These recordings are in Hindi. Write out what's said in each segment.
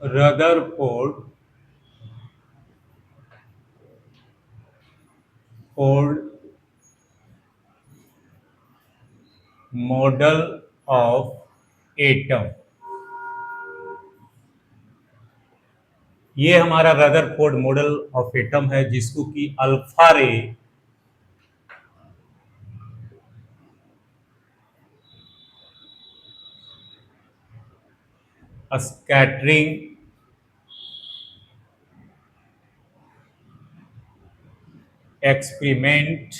Rutherford Ford model of atom. ये हमारा रदरफोर्ड मॉडल ऑफ एटम है, जिसको कि अल्फा रे स्कैटरिंग एक्सपेरिमेंट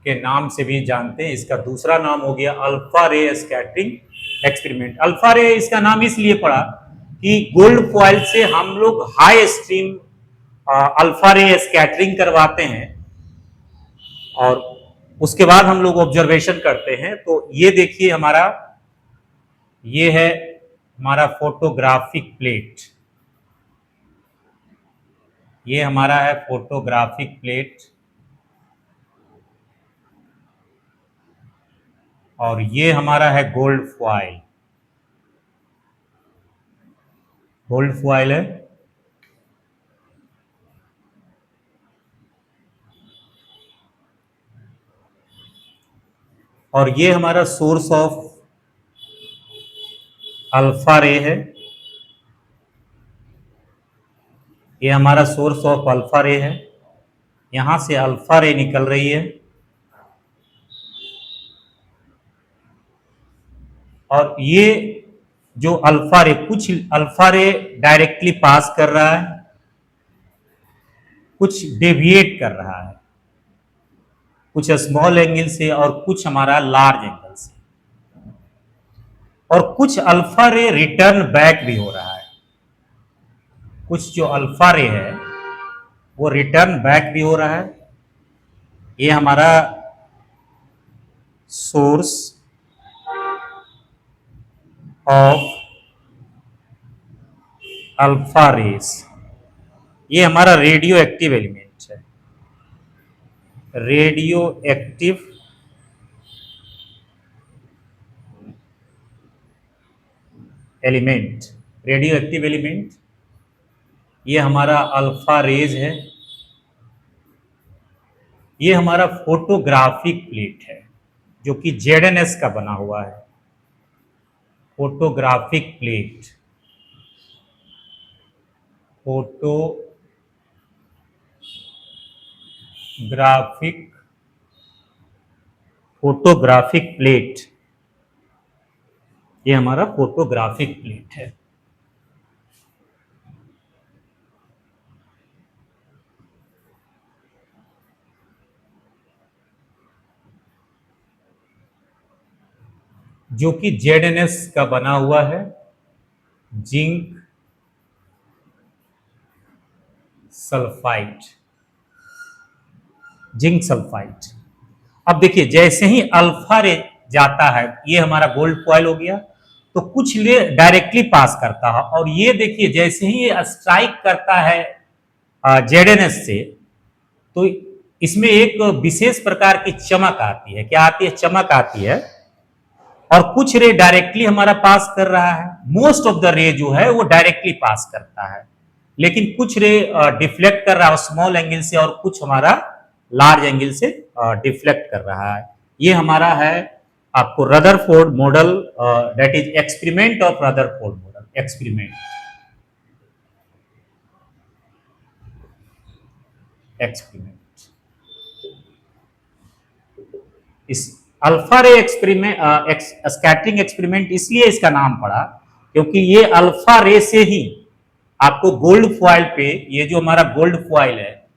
के नाम से भी जानते हैं। इसका दूसरा नाम हो गया अल्फा रे स्कैटरिंग एक्सपेरिमेंट। अल्फा रे इसका नाम इसलिए पड़ा कि गोल्ड फॉइल से हम लोग हाई स्ट्रीम अल्फा रे स्कैटरिंग करवाते हैं और उसके बाद हम लोग ऑब्जर्वेशन करते हैं। तो ये देखिए हमारा, ये है हमारा फोटोग्राफिक प्लेट। ये हमारा है फोटोग्राफिक प्लेट और ये हमारा है गोल्ड फॉइल। गोल्ड फॉइल है। और ये हमारा सोर्स ऑफ अल्फा रे है। ये हमारा सोर्स ऑफ अल्फा रे है। यहां से अल्फा रे निकल रही है और ये जो अल्फा रे, कुछ अल्फा रे डायरेक्टली पास कर रहा है, कुछ डेविएट कर रहा है, कुछ स्मॉल एंगल से और कुछ हमारा लार्ज एंगल से, और कुछ अल्फा रे रिटर्न बैक भी हो रहा है। कुछ जो अल्फा रे है वो रिटर्न बैक भी हो रहा है। ये हमारा सोर्स ऑफ अल्फा रेस, ये हमारा रेडियो एक्टिव एलिमेंट है। Radio active element, radio active element, ये हमारा अल्फा रेज है। ये हमारा फोटोग्राफिक प्लेट है जो कि जेडएनएस का बना हुआ है। Photographic plate, photographic photographic plate, ये हमारा फोटोग्राफिक प्लेट है। जो कि जेडएनएस का बना हुआ है। Zinc sulphide, zinc sulphide. अब देखिए जैसे ही अल्फा रे जाता है, ये हमारा गोल्ड फॉइल हो गया, तो कुछ ले डायरेक्टली पास करता है और ये देखिए जैसे ही ये स्ट्राइक करता है जेडएनएस से, तो इसमें एक विशेष प्रकार की चमक आती है। क्या आती है? चमक आती है। और कुछ रे डायरेक्टली हमारा पास कर रहा है। मोस्ट ऑफ द रे जो है वो डायरेक्टली पास करता है, लेकिन कुछ रे डिफ्लेक्ट कर रहा है स्मॉल एंगल से और कुछ हमारा लार्ज एंगल से डिफ्लेक्ट कर रहा है। ये हमारा है आपको Rutherford model, that is experiment of Rutherford model. Experiment, experiment. इस alpha ray experiment, scattering experiment इसलिए इसका नाम पड़ा क्योंकि ये अल्फा रे से ही आपको गोल्ड फॉइल पे, ये जो हमारा गोल्ड फॉइल है,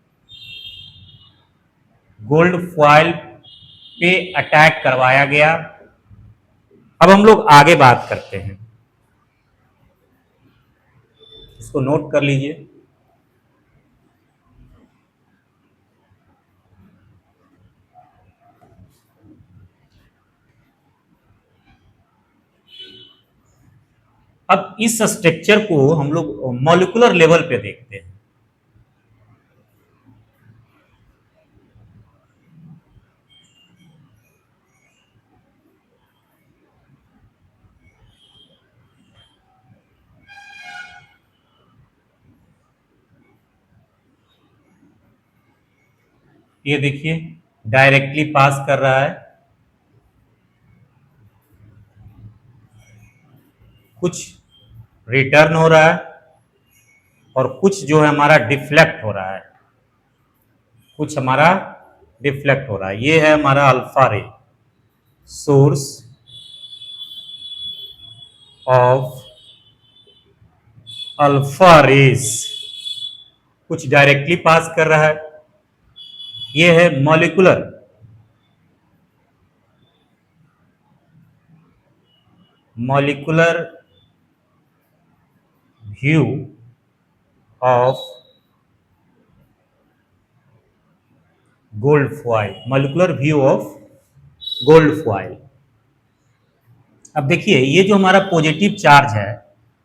गोल्ड फॉइल पे अटैक करवाया गया। अब हम लोग आगे बात करते हैं, इसको नोट कर लीजिए। अब इस स्ट्रक्चर को हम लोग मॉलिक्यूलर लेवल पे देखते हैं। ये देखिए डायरेक्टली पास कर रहा है, कुछ रिटर्न हो रहा है और कुछ जो है हमारा डिफ्लेक्ट हो रहा है, कुछ हमारा डिफ्लेक्ट हो रहा है। ये है हमारा alpha ray, source of alpha rays, कुछ डायरेक्टली पास कर रहा है। ये है molecular view of gold foil, molecular view of gold foil. अब देखिए ये जो हमारा पॉजिटिव चार्ज है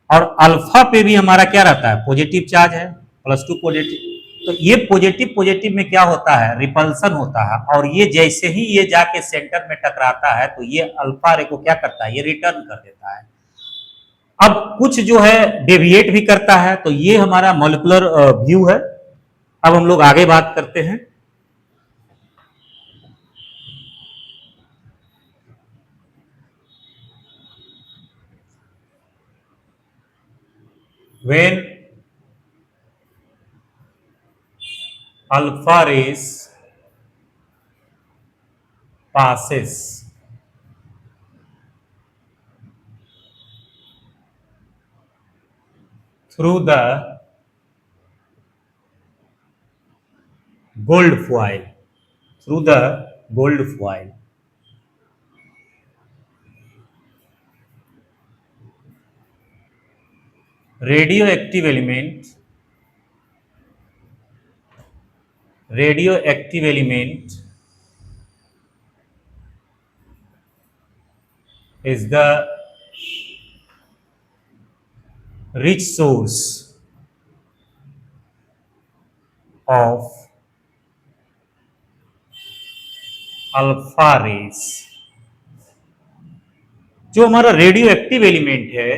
और अल्फा पे भी हमारा क्या रहता है, पॉजिटिव चार्ज है, +2 पॉजिटिव। तो ये पॉजिटिव पॉजिटिव में क्या होता है, रिपल्सन होता है, और ये जैसे ही ये जाके सेंटर में टकराता है तो ये अल्फा रे को क्या करता है, ये रिटर्न कर देता है। अब कुछ जो है डेविएट भी करता है, तो ये हमारा मॉलिक्यूलर व्यू है। अब हम लोग आगे बात करते हैं। When alpha rays passes through the gold foil, through the gold foil, radioactive element, radioactive element is the rich source of alpha rays। जो हमारा रेडियो एक्टिव एलिमेंट है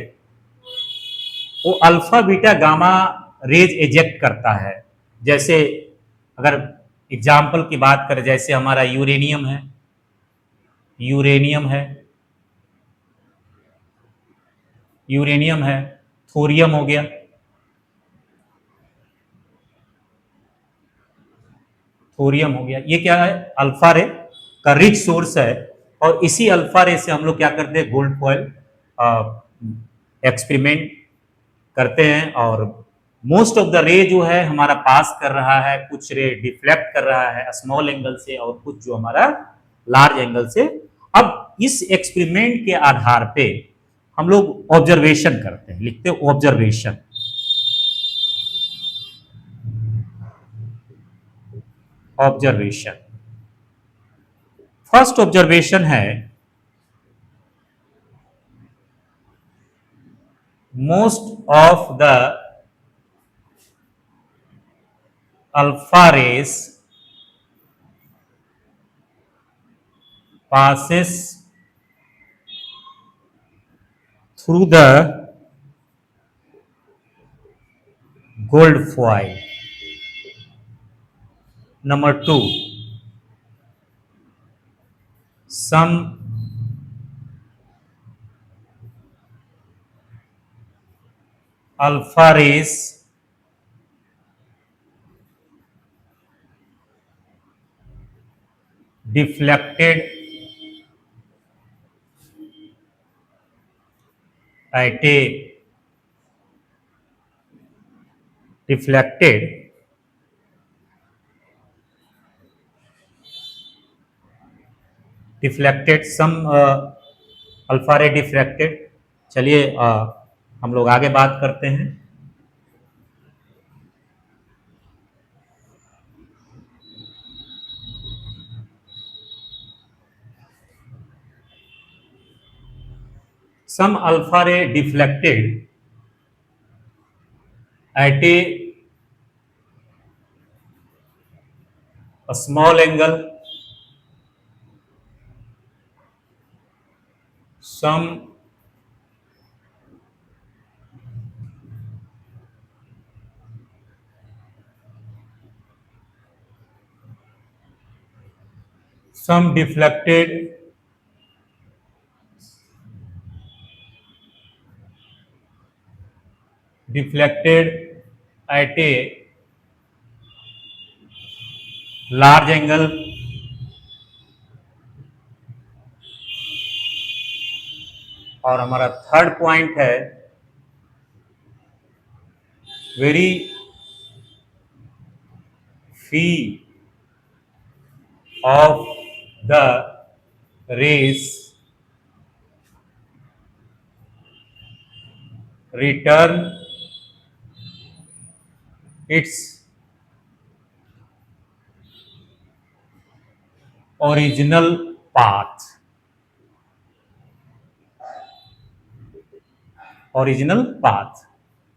वो alpha beta gamma rays exact करता है। जैसे अगर एग्जाम्पल की बात करें, जैसे हमारा यूरेनियम है, यूरेनियम है, यूरेनियम है, थोरियम हो गया, थोरियम हो गया, ये क्या है, अल्फा रे का रिच सोर्स है। और इसी अल्फा रे से हम लोग क्या करते हैं, गोल्ड फॉइल एक्सपेरिमेंट करते हैं। और मोस्ट ऑफ द रे जो है हमारा पास कर रहा है, कुछ रे डिफ्लेक्ट कर रहा है स्मॉल एंगल से और कुछ जो हमारा लार्ज एंगल से। अब इस एक्सपेरिमेंट के आधार पे हम लोग ऑब्जर्वेशन करते हैं, लिखते हैं ऑब्जर्वेशन। ऑब्जर्वेशन, फर्स्ट ऑब्जर्वेशन है, most of the alpha rays passes through the gold foil. Number two, some alpha rays deflected at a deflected deflected some alpha रे डिफ्रैक्टेड। चलिए हम लोग आगे बात करते हैं। some alpha ray deflected at a small angle, some some deflected at a large angle और हमारा थर्ड पॉइंट है very fee of the race return its original path original path.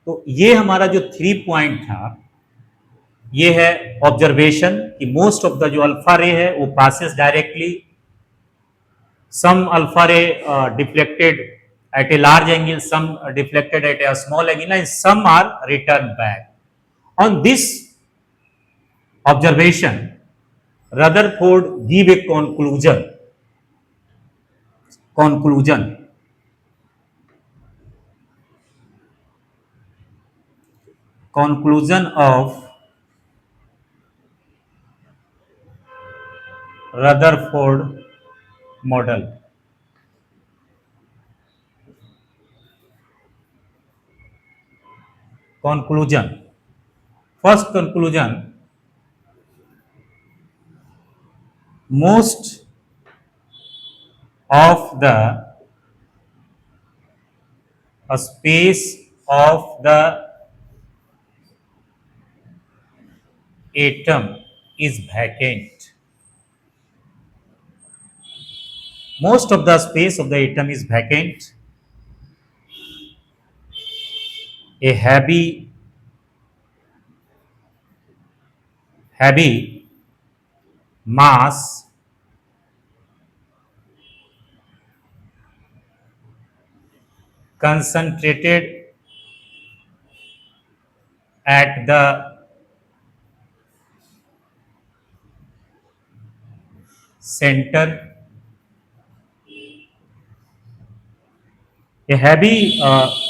तो ये हमारा जो थ्री पॉइंट था ये है ऑब्जर्वेशन कि मोस्ट ऑफ द जो अल्फा रे है वो passes directly, some alpha ray deflected at a large angle, some deflected at a small angle, and some are returned back. On this observation, Rutherford give a conclusion of Rutherford model. Conclusion. First conclusion, most of the space of the atom is vacant. Most of the space of the atom is vacant. A heavy mass concentrated at the center, a heavy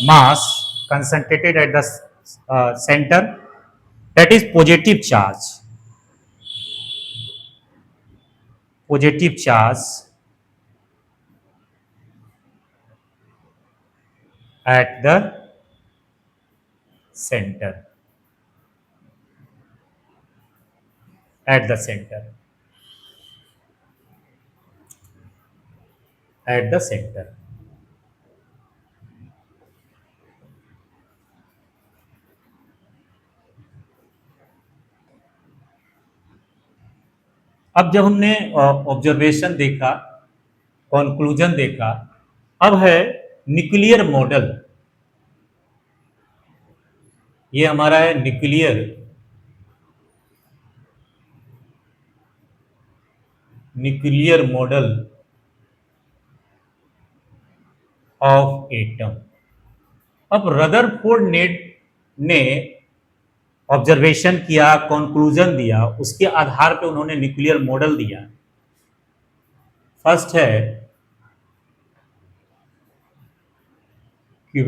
mass concentrated at the center, that is positive charge at the center, at the center, at the center. अब जब हमने ऑब्जर्वेशन देखा, कंक्लूजन देखा, अब है न्यूक्लियर मॉडल। ये हमारा है न्यूक्लियर मॉडल ऑफ एटम। अब रदरफोर्ड ने ऑब्जर्वेशन किया, कंक्लूजन दिया, उसके आधार पे उन्होंने न्यूक्लियर मॉडल दिया। फर्स्ट है कि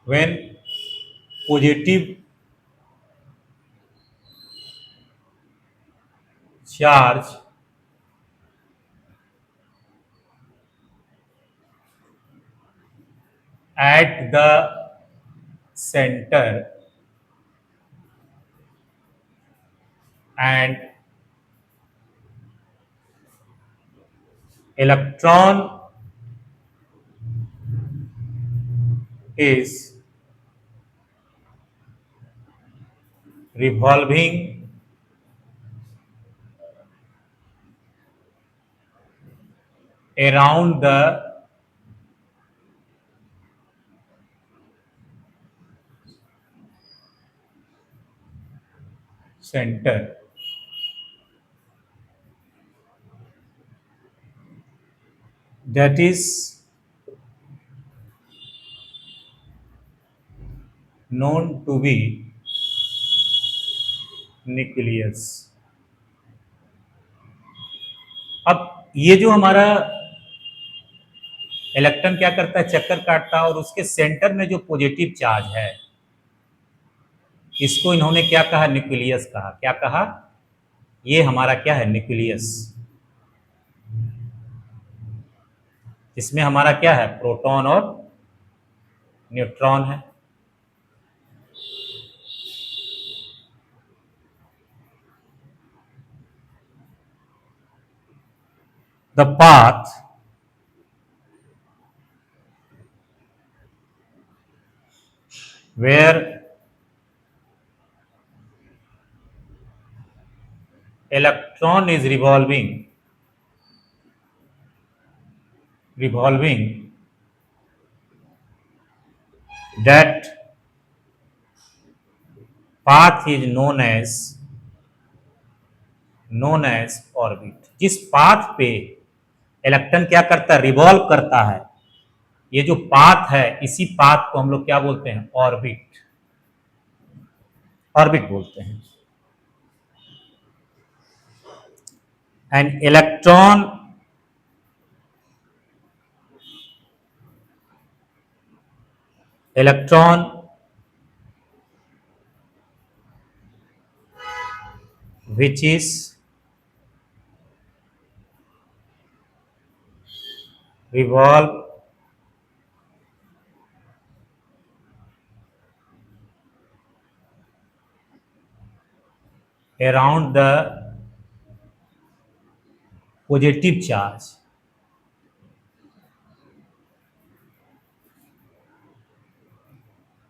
when positive charge at the center and electron is revolving around the center, that is known to be nucleus। अब ये जो हमारा इलेक्ट्रॉन क्या करता है, चक्कर काटता है, और उसके सेंटर में जो पॉजिटिव चार्ज है इसको इन्होंने क्या कहा, न्यूक्लियस कहा। क्या कहा, ये हमारा क्या है, न्यूक्लियस। इसमें हमारा क्या है, प्रोटॉन और न्यूट्रॉन है। The path where electron is revolving that path is known as orbit। जिस पाथ पे इलेक्ट्रॉन क्या करता है, रिवॉल्व करता है, ये जो पाथ है इसी पाथ को हम लोग क्या बोलते हैं, ऑर्बिट। ऑर्बिट बोलते हैं। And electron which is revolve around the positive charge,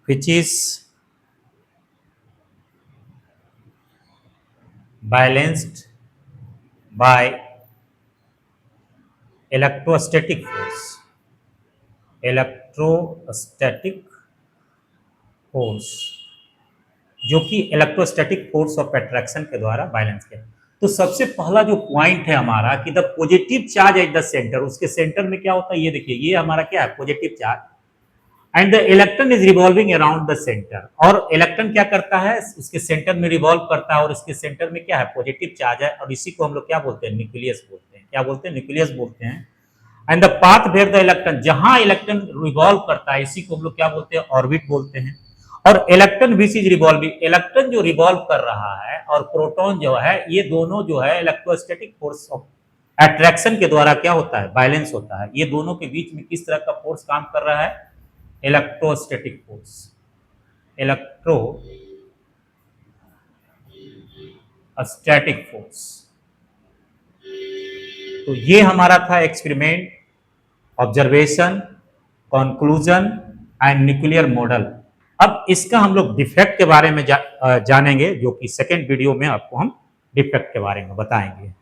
which is balanced by electrostatic force। Electrostatic force, जो कि इलेक्ट्रोस्टैटिक फोर्स ऑफ अट्रैक्शन के द्वारा बैलेंस किया। तो सबसे पहला जो पॉइंट है हमारा कि the positive charge at the centre, उसके सेंटर में क्या होता है, ये देखिए, ये हमारा क्या है, positive charge, and the electron is revolving around the centre. और इलेक्ट्रॉन क्या करता है, उसके सेंटर में रिवॉल्व करता है, और इसके सेंटर में क्या है, पॉजिटिव चार्ज है, और इसी को हम लोग क्या बोलते हैं, न्यूक्लियस बोलते हैं। क्या बोलते हैं, न्यूक्लियस बोलते हैं। And the path where the electron, जहां इलेक्ट्रॉन रिवॉल्व करता है इसी को हम लोग क्या बोलते हैं, ऑर्बिट बोलते हैं। और electron which is revolving, electron जो रिवॉल्व कर रहा है और प्रोटॉन जो है, ये दोनों जो है इलेक्ट्रोस्टैटिक फोर्स ऑफ अट्रैक्शन के द्वारा क्या होता है, बैलेंस होता है। ये दोनों के बीच में किस तरह का फोर्स काम कर रहा है, इलेक्ट्रोस्टैटिक फोर्स, इलेक्ट्रोस्टैटिक फोर्स। तो ये हमारा था experiment, observation, conclusion and nuclear model. अब इसका हम लोग डिफेक्ट के बारे में जानेंगे, जो कि सेकेंड वीडियो में आपको हम डिफेक्ट के बारे में बताएंगे।